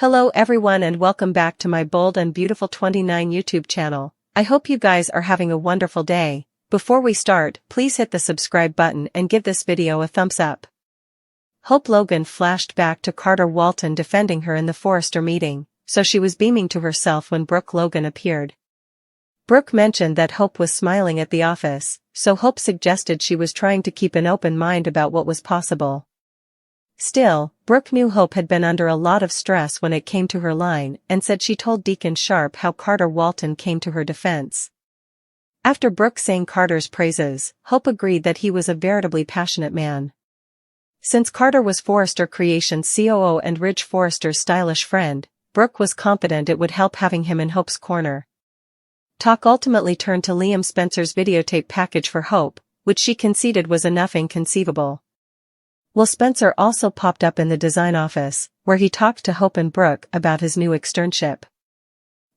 Hello everyone and welcome back to my Bold and Beautiful 29 YouTube channel. I hope you guys are having a wonderful day. Before we start, please hit the subscribe button and give this video a thumbs up. Hope Logan flashed back to Carter Walton defending her in the Forrester meeting, so she was beaming to herself when Brooke Logan appeared. Brooke mentioned that Hope was smiling at the office, so Hope suggested she was trying to keep an open mind about what was possible. Still, Brooke knew Hope had been under a lot of stress when it came to her line and said she told Deacon Sharp how Carter Walton came to her defense. After Brooke sang Carter's praises, Hope agreed that he was a veritably passionate man. Since Carter was Forrester Creations' COO and Ridge Forrester's stylish friend, Brooke was confident it would help having him in Hope's corner. Talk ultimately turned to Liam Spencer's videotape package for Hope, which she conceded was enough inconceivable. Well, Spencer also popped up in the design office, where he talked to Hope and Brooke about his new externship.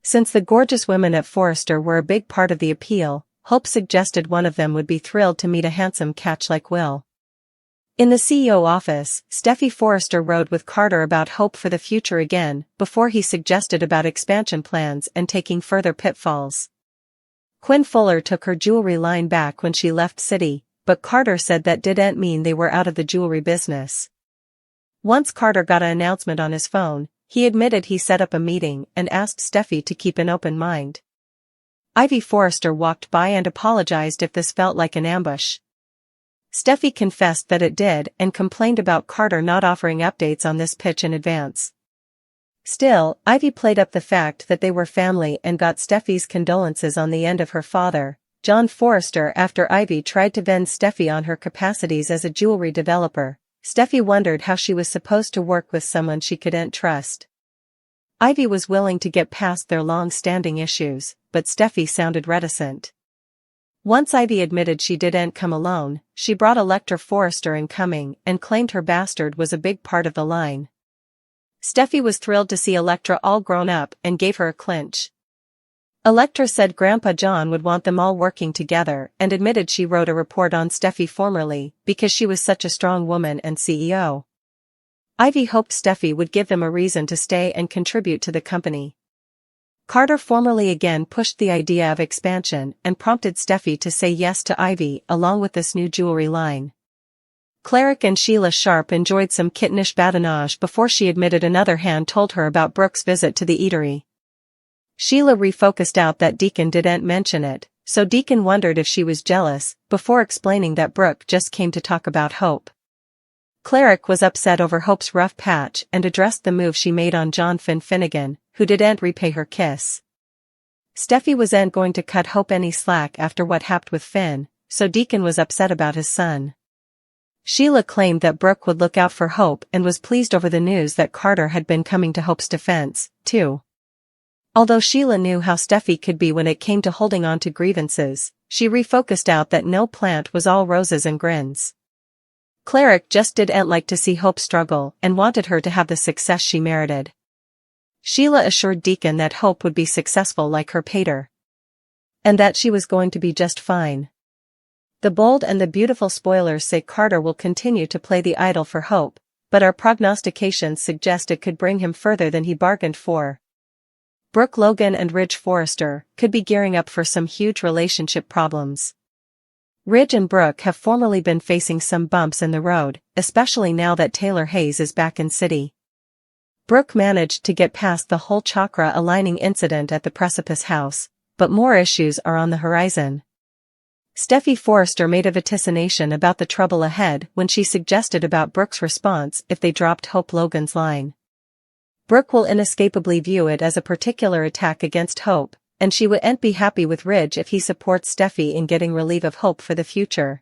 Since the gorgeous women at Forrester were a big part of the appeal, Hope suggested one of them would be thrilled to meet a handsome catch like Will. In the CEO office, Steffi Forrester rode with Carter about Hope for the future again, before he suggested about expansion plans and taking further pitfalls. Quinn Fuller took her jewelry line back when she left City, but Carter said that didn't mean they were out of the jewelry business. Once Carter got an announcement on his phone, he admitted he set up a meeting and asked Steffi to keep an open mind. Ivy Forrester walked by and apologized if this felt like an ambush. Steffi confessed that it did and complained about Carter not offering updates on this pitch in advance. Still, Ivy played up the fact that they were family and got Steffi's condolences on the end of her father, John Forrester, after Ivy tried to vend Steffi on her capacities as a jewelry developer. Steffi wondered how she was supposed to work with someone she couldn't trust. Ivy was willing to get past their long-standing issues, but Steffi sounded reticent. Once Ivy admitted she didn't come alone, she brought Electra Forrester in coming and claimed her bastard was a big part of the line. Steffi was thrilled to see Electra all grown up and gave her a clinch. Electra said Grandpa John would want them all working together and admitted she wrote a report on Steffi formerly because she was such a strong woman and CEO. Ivy hoped Steffi would give them a reason to stay and contribute to the company. Carter formally again pushed the idea of expansion and prompted Steffi to say yes to Ivy along with this new jewelry line. Cleric and Sheila Sharp enjoyed some kittenish badinage before she admitted another hand told her about Brooke's visit to the eatery. Sheila refocused out that Deacon didn't mention it, so Deacon wondered if she was jealous, before explaining that Brooke just came to talk about Hope. Cleric was upset over Hope's rough patch and addressed the move she made on John Finnegan, who didn't repay her kiss. Steffi wasn't going to cut Hope any slack after what happened with Finn, so Deacon was upset about his son. Sheila claimed that Brooke would look out for Hope and was pleased over the news that Carter had been coming to Hope's defense, too. Although Sheila knew how Steffi could be when it came to holding on to grievances, she refocused out that no plant was all roses and grins. Cleric just didn't like to see Hope struggle and wanted her to have the success she merited. Sheila assured Deacon that Hope would be successful like her pater. And that she was going to be just fine. The Bold and the Beautiful spoilers say Carter will continue to play the idol for Hope, but our prognostications suggest it could bring him further than he bargained for. Brooke Logan and Ridge Forrester could be gearing up for some huge relationship problems. Ridge and Brooke have formerly been facing some bumps in the road, especially now that Taylor Hayes is back in City. Brooke managed to get past the whole chakra aligning incident at the Precipice House, but more issues are on the horizon. Steffi Forrester made a vaticination about the trouble ahead when she suggested about Brooke's response if they dropped Hope Logan's line. Brooke will inescapably view it as a particular attack against Hope, and she wouldn't be happy with Ridge if he supports Steffi in getting relief of Hope for the future.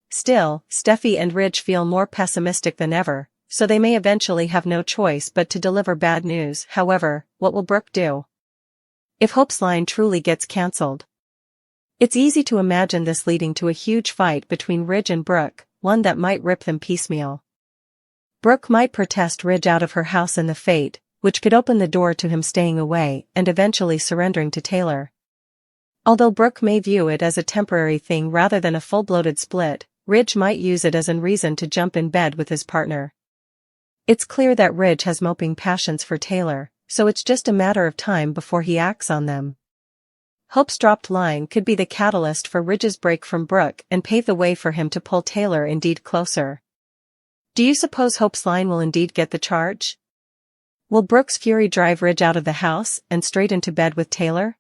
Still, Steffi and Ridge feel more pessimistic than ever, so they may eventually have no choice but to deliver bad news. However, what will Brooke do if Hope's line truly gets cancelled? It's easy to imagine this leading to a huge fight between Ridge and Brooke, one that might rip them piecemeal. Brooke might protest Ridge out of her house in the fate, which could open the door to him staying away and eventually surrendering to Taylor. Although Brooke may view it as a temporary thing rather than a full-bloated split, Ridge might use it as a reason to jump in bed with his partner. It's clear that Ridge has moping passions for Taylor, so it's just a matter of time before he acts on them. Hope's dropped line could be the catalyst for Ridge's break from Brooke and pave the way for him to pull Taylor indeed closer. Do you suppose Hope's line will indeed get the charge? Will Brooke's fury drive Ridge out of the house and straight into bed with Taylor?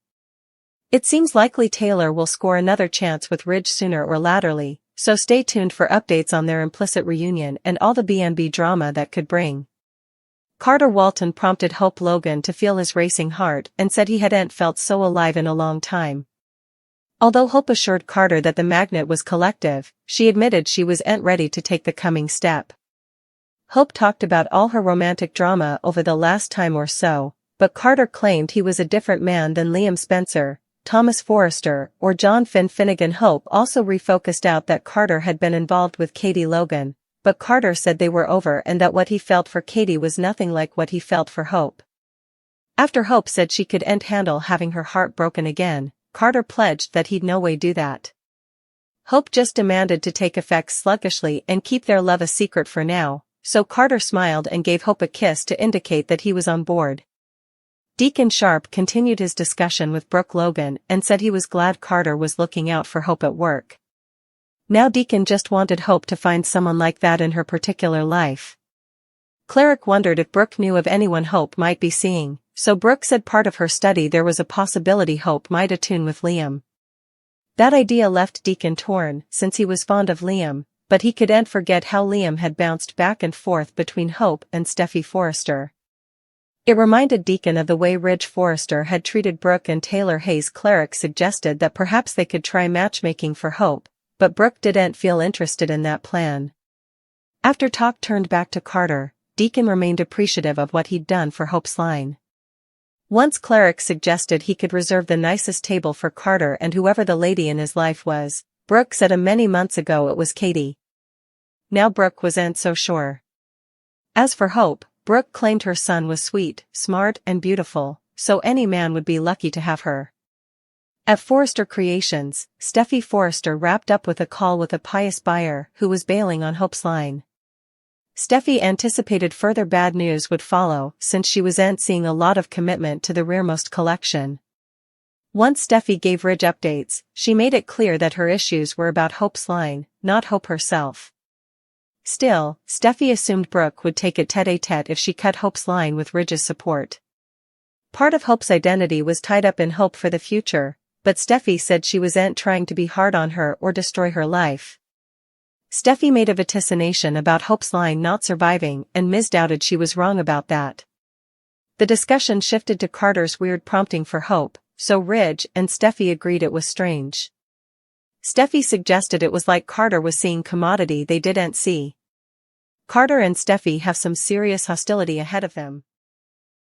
It seems likely Taylor will score another chance with Ridge sooner or laterly, so stay tuned for updates on their implicit reunion and all the B&B drama that could bring. Carter Walton prompted Hope Logan to feel his racing heart and said he hadn't felt so alive in a long time. Although Hope assured Carter that the magnet was collective, she admitted she wasn't ready to take the coming step. Hope talked about all her romantic drama over the last time or so, but Carter claimed he was a different man than Liam Spencer, Thomas Forrester, or John Finn Finnegan. Hope also refocused out that Carter had been involved with Katie Logan, but Carter said they were over and that what he felt for Katie was nothing like what he felt for Hope. After Hope said she couldn't handle having her heart broken again, Carter pledged that he'd no way do that. Hope just demanded to take effects sluggishly and keep their love a secret for now, so Carter smiled and gave Hope a kiss to indicate that he was on board. Deacon Sharp continued his discussion with Brooke Logan and said he was glad Carter was looking out for Hope at work. Now Deacon just wanted Hope to find someone like that in her particular life. Cleric wondered if Brooke knew of anyone Hope might be seeing, so Brooke said part of her study there was a possibility Hope might attune with Liam. That idea left Deacon torn, since he was fond of Liam, but he couldn't forget how Liam had bounced back and forth between Hope and Steffi Forrester. It reminded Deacon of the way Ridge Forrester had treated Brooke and Taylor Hayes. Cleric suggested that perhaps they could try matchmaking for Hope, but Brooke didn't feel interested in that plan. After talk turned back to Carter, Deacon remained appreciative of what he'd done for Hope's line. Once Cleric suggested he could reserve the nicest table for Carter and whoever the lady in his life was. Brooke said many months ago it was Katie. Now Brooke wasn't so sure. As for Hope, Brooke claimed her son was sweet, smart and beautiful, so any man would be lucky to have her. At Forrester Creations, Steffi Forrester wrapped up with a call with a pious buyer who was bailing on Hope's line. Steffi anticipated further bad news would follow since she wasn't seeing a lot of commitment to the rearmost collection. Once Steffi gave Ridge updates, she made it clear that her issues were about Hope's line, not Hope herself. Still, Steffi assumed Brooke would take it tête-à-tête if she cut Hope's line with Ridge's support. Part of Hope's identity was tied up in hope for the future, but Steffi said she wasn't trying to be hard on her or destroy her life. Steffi made a vaticination about Hope's line not surviving and misdoubted she was wrong about that. The discussion shifted to Carter's weird prompting for Hope, so Ridge and Steffi agreed it was strange. Steffi suggested it was like Carter was seeing commodity they didn't see. Carter and Steffi have some serious hostility ahead of them.